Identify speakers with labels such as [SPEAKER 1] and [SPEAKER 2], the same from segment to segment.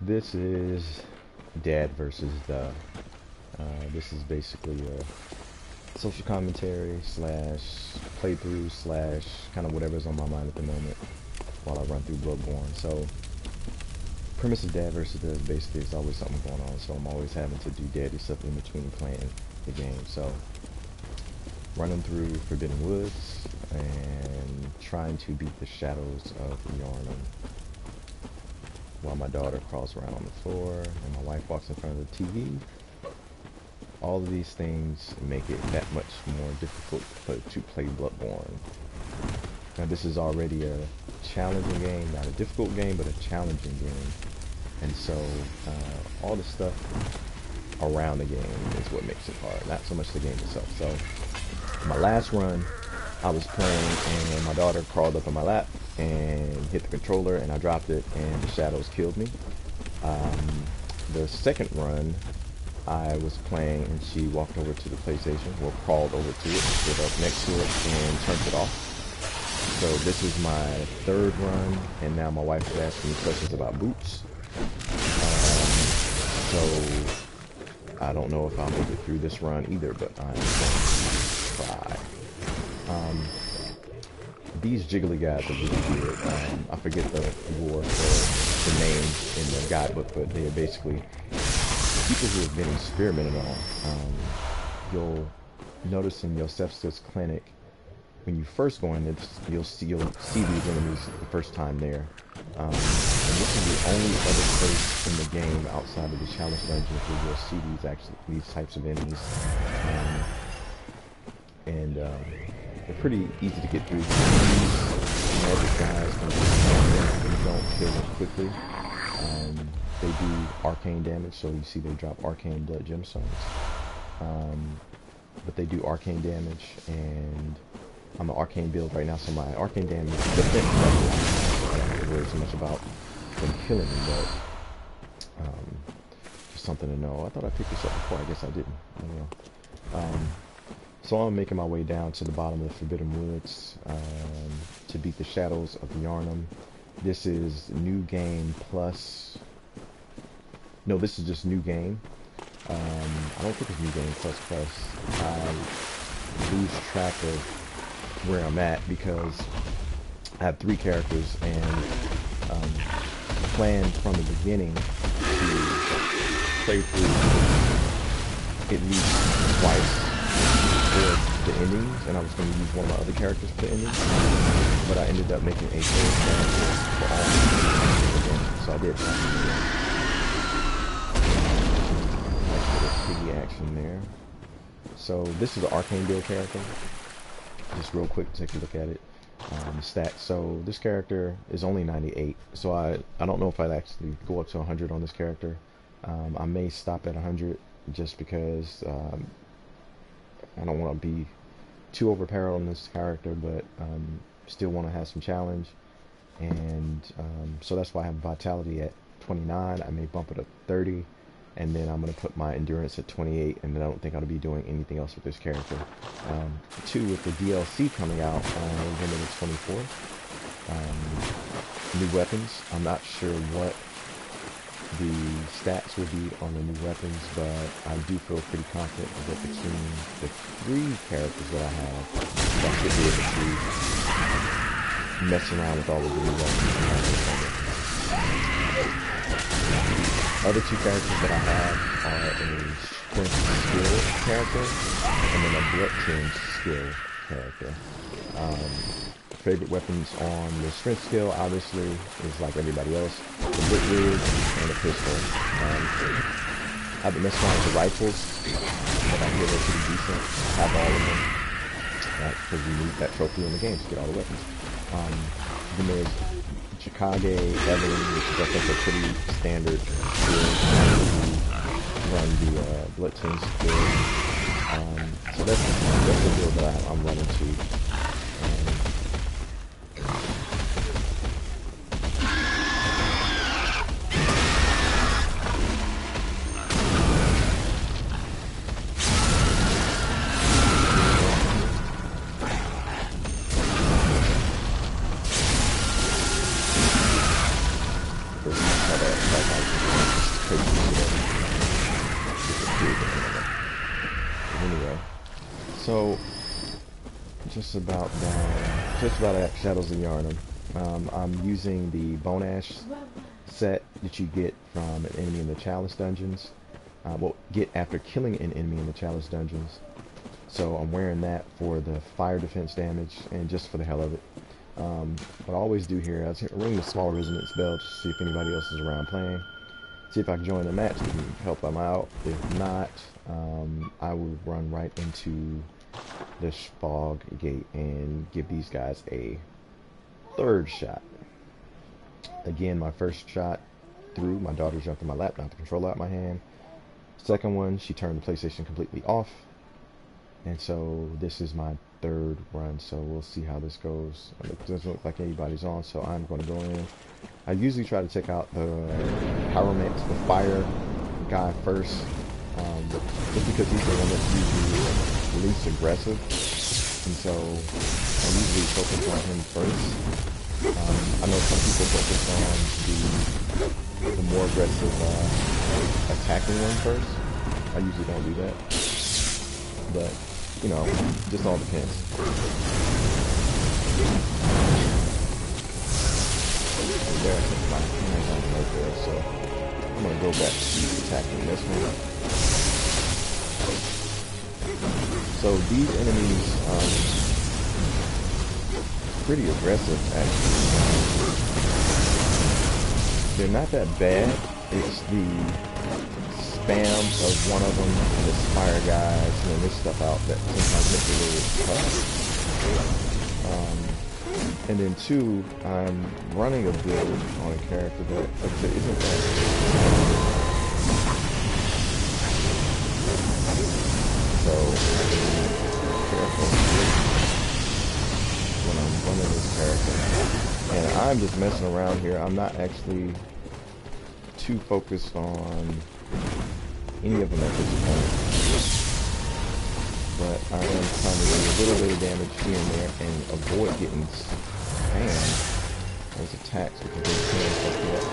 [SPEAKER 1] This is Dad versus the. This is basically a social commentary slash playthrough slash kind of whatever's on my mind at the moment while I run through Bloodborne. So, premise of Dad versus the basically there's always something going on, so I'm always having to do daddy stuff in between playing the game. So, running through Forbidden Woods and trying to beat the shadows of Yarnum while my daughter crawls around on the floor and my wife walks in front of the TV. All of these things make it that much more difficult to play Bloodborne. Now this is already a challenging game, not a difficult game, but a challenging game. And so all the stuff around the game is what makes it hard, not so much the game itself. So my last run, I was playing and my daughter crawled up on my lap and hit the controller and I dropped it and the shadows killed me. The second run, I was playing and she walked over to the PlayStation, well, crawled over to it, stood up next to it and turned it off. So this is my third run and now my wife is asking me questions about boots. So I don't know if I'll make it through this run either, but I'm going to try. These jiggly guys are really weird. I forget the lore for the name in the guidebook, but they are basically people who have been experimented on. You'll notice in Joseph's clinic, when you first go in, you'll see these enemies the first time there. And this is the only other place in the game outside of the challenge dungeons where you'll see these types of enemies. They're pretty easy to get through. These magic guys when you don't kill them quickly. They do arcane damage, so you see they drop arcane blood gemstones. But they do arcane damage, and I'm an arcane build right now, so my arcane damage defense level, I don't have to worry so much about them killing me, but just something to know. I thought I picked this up before, I guess I didn't. I don't know. So I'm making my way down to the bottom of the Forbidden Woods to beat the shadows of Yarnum. This is new game plus. No, this is just new game. I don't think it's new game plus. I lose track of where I'm at because I have 3 characters and planned from the beginning to play through at least twice for the endings, and I was going to use one of my other characters for the endings, but I ended up making a third character for all the games, so I did nice little piggy action there. So this is an arcane build character. Just real quick, take a look at it. Stats. So this character is only 98, so I don't know if I'd actually go up to 100 on this character. I may stop at 100 just because I don't want to be too overpowered on this character, but still want to have some challenge, and so that's why I have vitality at 29. I may bump it up 30, and then I'm going to put my endurance at 28, and then I don't think I'll be doing anything else with this character. 2, with the DLC coming out on November the 24th, new weapons. I'm not sure what the stats will be on the new weapons, but I do feel pretty confident that between the 3 characters that I have, I should be able to mess around with all of the new weapons. Other 2 characters that I have are a strength skill character and then a blood tinge skill character. Favorite weapons on the strength skill obviously is like everybody else, the Blit Rig and a pistol. I've been messing around with the rifles, but I hear they're pretty decent. I have all of them, because you need that trophy in the game to get all the weapons. Then there's Chicago Evelyn, which is I think a pretty standard skill. Run the Blood Tinge skill. So that's the build that I'm running to. Anyway, so just about at Shadows of Yharnam. I'm using the Bone Ash set that you get from an enemy in the Chalice dungeons. Get after killing an enemy in the Chalice dungeons. So I'm wearing that for the fire defense damage and just for the hell of it. What I always do here, I ring the small resonance bell to see if anybody else is around playing. See if I can join the match and help them out. If not, I will run right into the Spog gate and give these guys a third shot. Again, my first shot through, my daughter jumped in my lap, knocked the controller out of my hand. Second one, she turned the PlayStation completely off. And so this is my third run, so we'll see how this goes. It doesn't look like anybody's on, so I'm going to go in. I usually try to check out the Pyromancer, the fire guy first, just because he's the one that's usually least aggressive, and so I usually focus on him first. I know some people focus on the more aggressive attacking one first. I usually don't do that, but you know, just all depends. There, I think my hands on right there, so I'm gonna go back to attacking this one. So these enemies, pretty aggressive actually. They're not that bad. It's the spam of one of them, and the fire guys, and this stuff out that sometimes makes it really tough. And then two, I'm running a build on a character that, like I said, isn't that so careful when I'm running this character. And I'm just messing around here. I'm not actually too focused on any of them at this point. But I am trying to do a little bit of damage here and there and avoid getting spammed. Those attacks because they can fuck you up.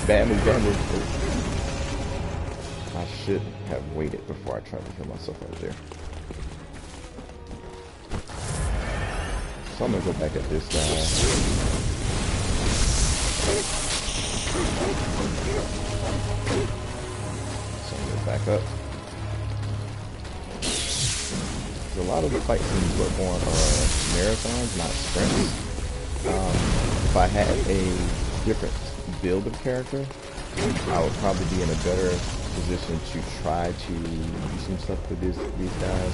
[SPEAKER 1] Bad move, bad move. I should have waited before I tried to kill myself right there. So I'm gonna go back at this guy. So I'm gonna back up. A lot of the fights in Bloodborne are marathons, not sprints. If I had a different build of character, I would probably be in a better position to try to do some stuff with these guys.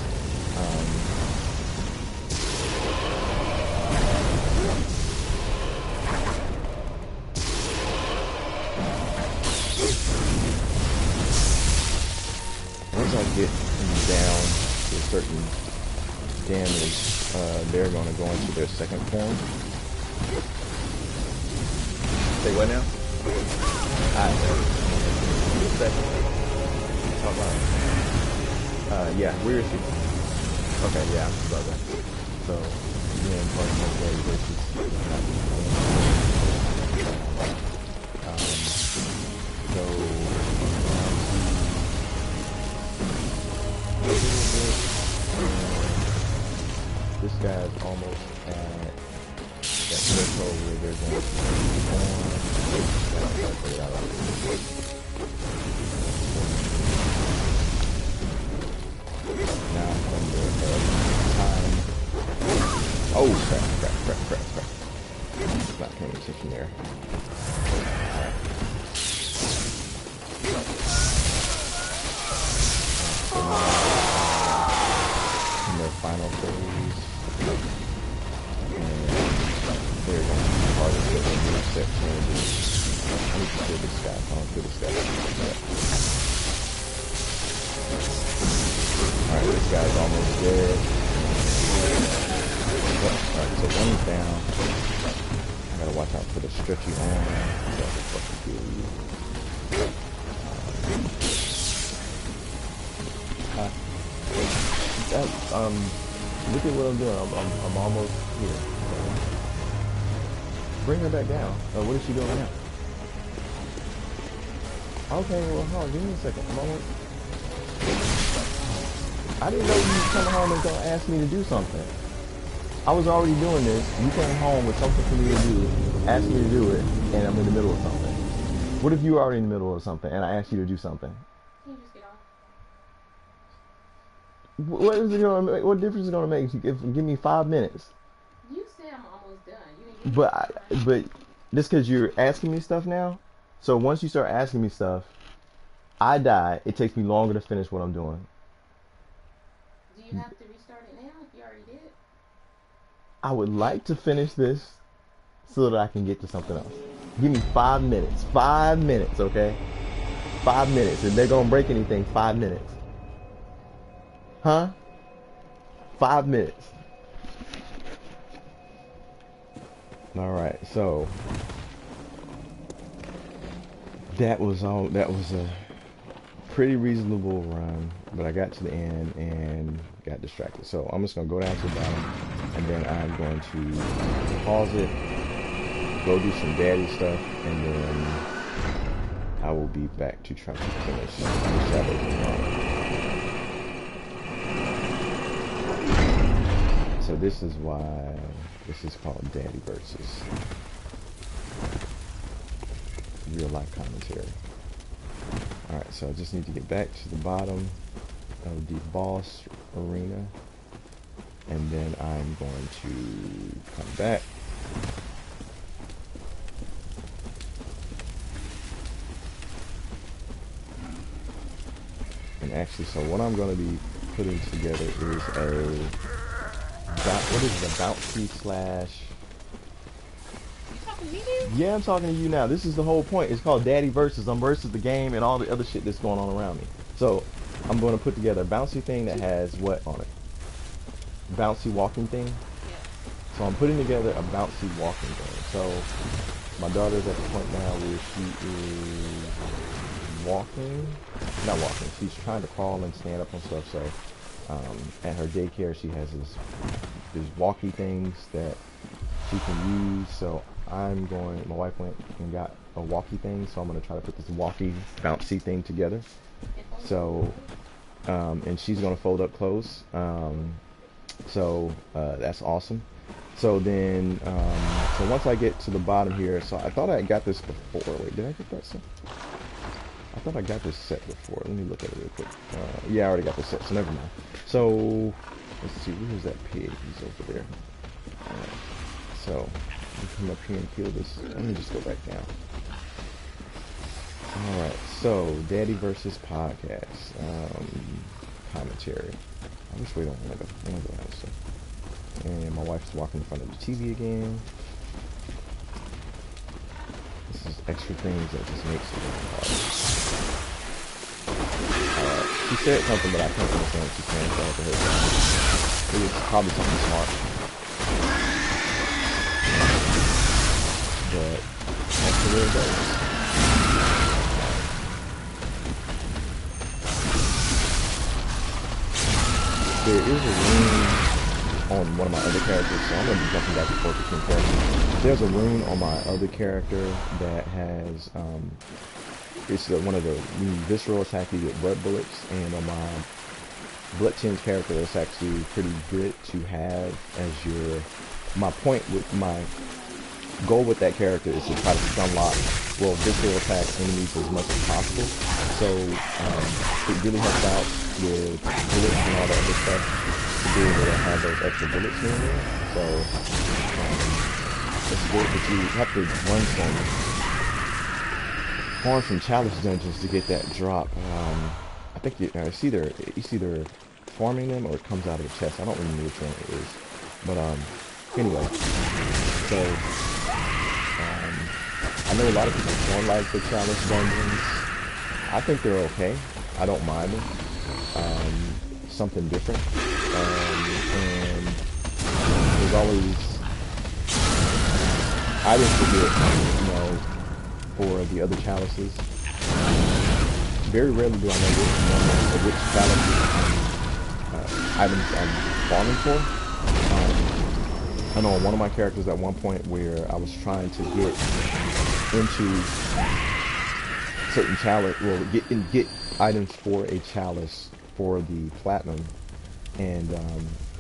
[SPEAKER 1] Once I get down to a certain damage, they're going to go into their second form.
[SPEAKER 2] Say what now? Alright. Second. Talk about
[SPEAKER 1] yeah, where is he?
[SPEAKER 2] Okay, yeah, brother.
[SPEAKER 1] So, again, part of my day versus this guy's almost at that threshold where they're going to now under time. Oh crap. Not paying attention there. Alright. In their final phase. And they're going to be part of it when the step changes. I need to kill this guy. I don't kill this guy. Alright, this guy's almost dead. Alright, so one is down. I gotta watch out for the stretchy arm. That's fucking good.
[SPEAKER 2] look at what I'm doing. I'm almost here.
[SPEAKER 1] Bring her back down. What is she doing now? Okay, well, hold on. Give me a second. I'm almost... I didn't know you was coming home and gonna ask me to do something. I was already doing this. You came home with something for me to do, asked me to do it, and I'm in the middle of something. What if you were already in the middle of something and I asked you to do something?
[SPEAKER 3] Can you just get off?
[SPEAKER 1] What is it gonna make? What difference is it gonna make? Give me 5 minutes.
[SPEAKER 3] You said I'm almost done. You didn't give me
[SPEAKER 1] But just because you're asking me stuff now, so once you start asking me stuff, I die. It takes me longer to finish what I'm doing.
[SPEAKER 3] Do you have to restart it now? You already did.
[SPEAKER 1] I would like to finish this so that I can get to something else. Give me 5 minutes. 5 minutes, okay? 5 minutes. If they're gonna break anything, 5 minutes. Huh? 5 minutes. Alright, so that was a pretty reasonable run, but I got to the end and got distracted. So I'm just gonna go down to the bottom and then I'm going to pause it, go do some daddy stuff, and then I will be back to try to finish the Shadows of Mine. So this is why this is called Daddy Versus. Real life commentary. Alright, so I just need to get back to the bottom of the boss arena, and then I'm going to come back. And actually, so what I'm going to be putting together is what is the bouncy slash...
[SPEAKER 3] You talking to me, dude?
[SPEAKER 1] Yeah, I'm talking to you now. This is the whole point. It's called Daddy Versus. I'm versus the game and all the other shit that's going on around me. So I'm going to put together a bouncy thing that has what on it? Bouncy walking thing?
[SPEAKER 3] Yeah.
[SPEAKER 1] So I'm putting together a bouncy walking thing. So my daughter's at the point now where she is walking. Not walking. She's trying to crawl and stand up on stuff. So at her daycare she has these walkie things that she can use. So my wife went and got a walkie thing, so I'm going to try to put this walkie bouncy thing together. So and she's going to fold up clothes. So that's awesome. So then so once I get to the bottom here, so I thought I got this before. Wait, did I get that set? I thought I got this set before. Let me look at it real quick. Yeah, I already got this set, so never mind. So let's see, where's that pig? He's over there. Alright, so let me come up here and kill this. Let me just go back down. Alright, so Daddy Versus Podcast commentary. I'm just waiting on one to go down. So. And my wife's walking in front of the TV again. This is extra things that just makes it really hard. She said something, but I can't understand what she's saying, so I have to hear it. It was probably something smart. But that's the way it goes. There is a rune on one of my other characters, so I'm going to be jumping back and forth between characters. There's a rune on my other character that has, it's one of the visceral attack you get blood bullets, and on my Blood Chin's character, it's actually pretty good to have as my point with my goal with that character is to try to stunlock, visceral attack enemies as much as possible. So it really helps out with bullets and all that other stuff to be able to have those extra bullets in there. So it's good, but you have to farm some challenge dungeons to get that drop. I think it's either farming them or it comes out of the chest. I don't remember which one it is. But anyway, so I know a lot of people don't like the challenge dungeons. I think they're okay. I don't mind them. Something different. And there's always items to get, for the other challenges. Very rarely do I know which challenges items I'm farming for. I know one of my characters at one point where I was trying to get into certain chalice, well, get items for a chalice for the platinum, and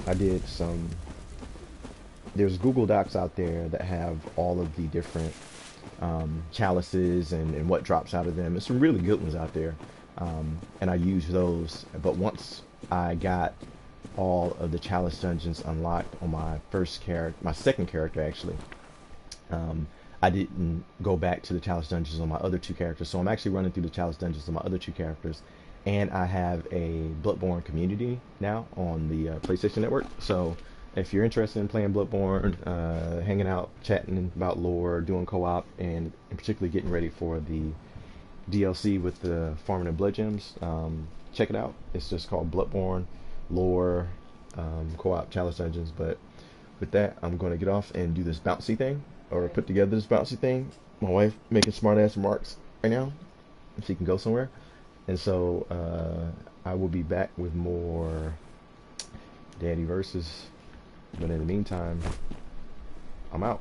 [SPEAKER 1] I did some. There's Google Docs out there that have all of the different chalices and what drops out of them. There's some really good ones out there, and I use those. But once I got all of the chalice dungeons unlocked on my second character actually, I didn't go back to the chalice dungeons on my other two characters. So I'm actually running through the chalice dungeons on my other two characters, and I have a Bloodborne community now on the PlayStation Network. So if you're interested in playing Bloodborne, hanging out, chatting about lore, doing co-op, and particularly getting ready for the DLC with the farming and blood gems, check it out. It's just called Bloodborne lore co-op challenge dungeons. But with that, I'm going to get off and do this bouncy thing, or put together this bouncy thing. My wife making smart ass remarks right now. She can go somewhere, and so I will be back with more Daddy Versus. But in the meantime, I'm out.